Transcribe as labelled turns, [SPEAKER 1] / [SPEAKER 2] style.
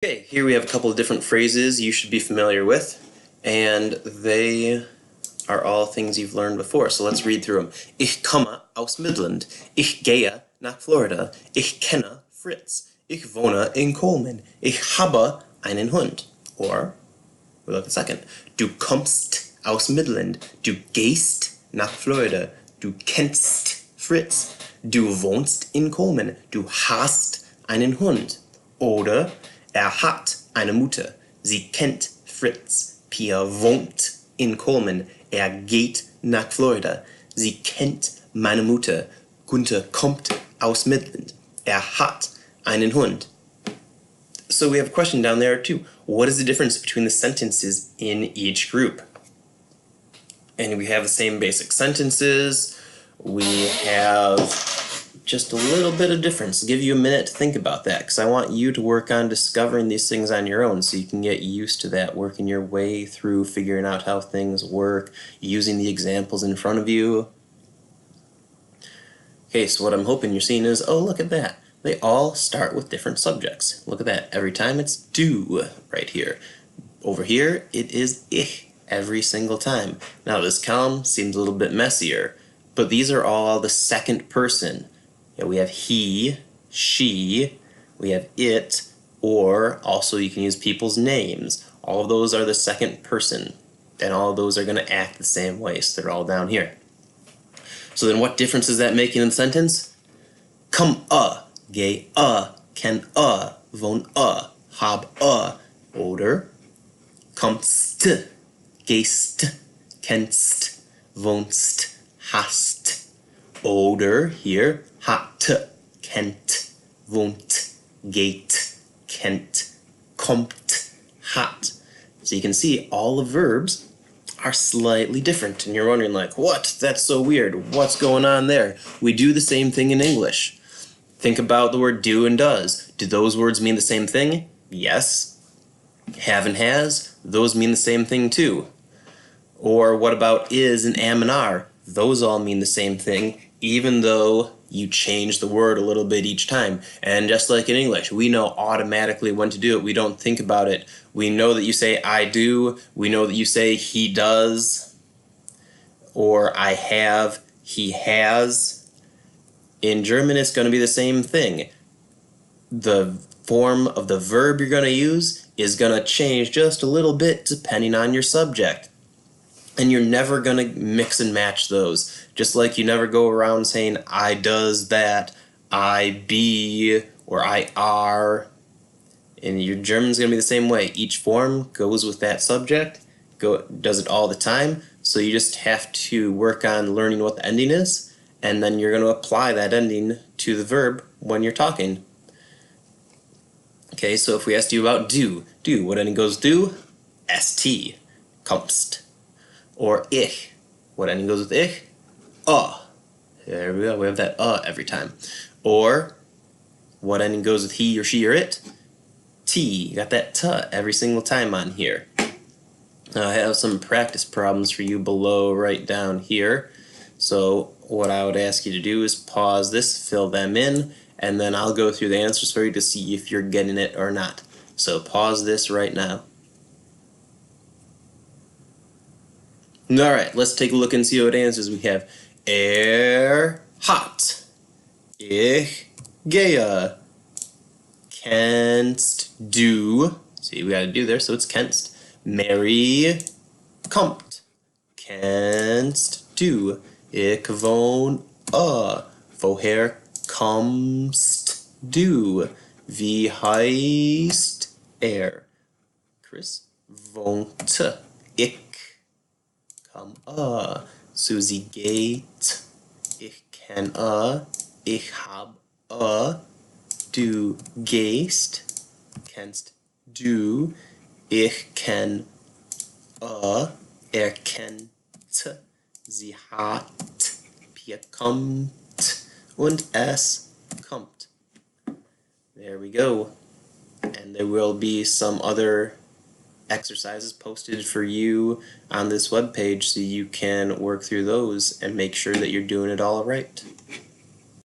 [SPEAKER 1] Okay, here we have a couple of different phrases you should be familiar with, and they are all things you've learned before, so let's read through them. Ich komme aus Midland. Ich gehe nach Florida. Ich kenne Fritz. Ich wohne in Coleman. Ich habe einen Hund. Or, we look at the second. Du kommst aus Midland. Du gehst nach Florida. Du kennst Fritz. Du wohnst in Coleman. Du hast einen Hund. Oder hat eine Mutter. Sie kennt Fritz. Pia wohnt in Coleman. Geht nach Florida. Sie kennt meine Mutter. Gunther kommt aus Midland. Hat einen Hund. So we have a question down there too. What is the difference between the sentences in each group? And we have the same basic sentences. We have just a little bit of difference. I'll give you a minute to think about that, because I want you to work on discovering these things on your own so you can get used to that, working your way through figuring out how things work, using the examples in front of you. Okay, so what I'm hoping you're seeing is, oh, look at that. They all start with different subjects. Look at that. Every time it's do right here. Over here, it is ich every single time. Now this column seems a little bit messier, but these are all the second person. Yeah, we have he, she, we have it, or also you can use people's names. All of those are the second person, and all of those are going to act the same way, so they're all down here. So then what difference is that making in the sentence? Kom geh ken wohn hab oder kommst, gehst, kennst, wohnst, hast. Oder hier hat, kennt, wohnt, geht, kennt, kommt, hat. So you can see all the verbs are slightly different, and you're wondering like, what? That's so weird. What's going on there? We do the same thing in English. Think about the word do and does. Do those words mean the same thing? Yes. Have and has, those mean the same thing too. Or what about is and am and are? Those all mean the same thing, even though you change the word a little bit each time. And just like in English, we know automatically when to do it. We don't think about it. We know that you say I do. We know that you say he does. Or I have, he has. In German, it's going to be the same thing. The form of the verb you're going to use is going to change just a little bit depending on your subject. And you're never going to mix and match those. Just like you never go around saying I does that, I be, or I are. And your German's going to be the same way. Each form goes with that subject, does it all the time. So you just have to work on learning what the ending is, and then you're going to apply that ending to the verb when you're talking. Okay, so if we asked you about do, what ending goes do? St, kommst. Or ich, what ending goes with ich? There we go, we have that every time. Or, what ending goes with he or she or it? T, you got that t every single time on here. Now I have some practice problems for you below right down here. So what I would ask you to do is pause this, fill them in, and then I'll go through the answers for you to see if you're getting it or not. So pause this right now. Alright, let's take a look and see what answers we have. Hat. Ich gehe. Kennst du. See, we got to do there, so it's kennst. Mary kommt. Kennst du. Ich wohne. Woher kommst du? Wie heißt er? Chris wohnte. Ich komm. Susi geht. Ich kenn. Ich hab. Du gehst. Kennst du. Ich kenn. Kennt. Sie hat. Pia kommt. Und es kommt. There we go. And there will be some other exercises posted for you on this webpage so you can work through those and make sure that you're doing it all right.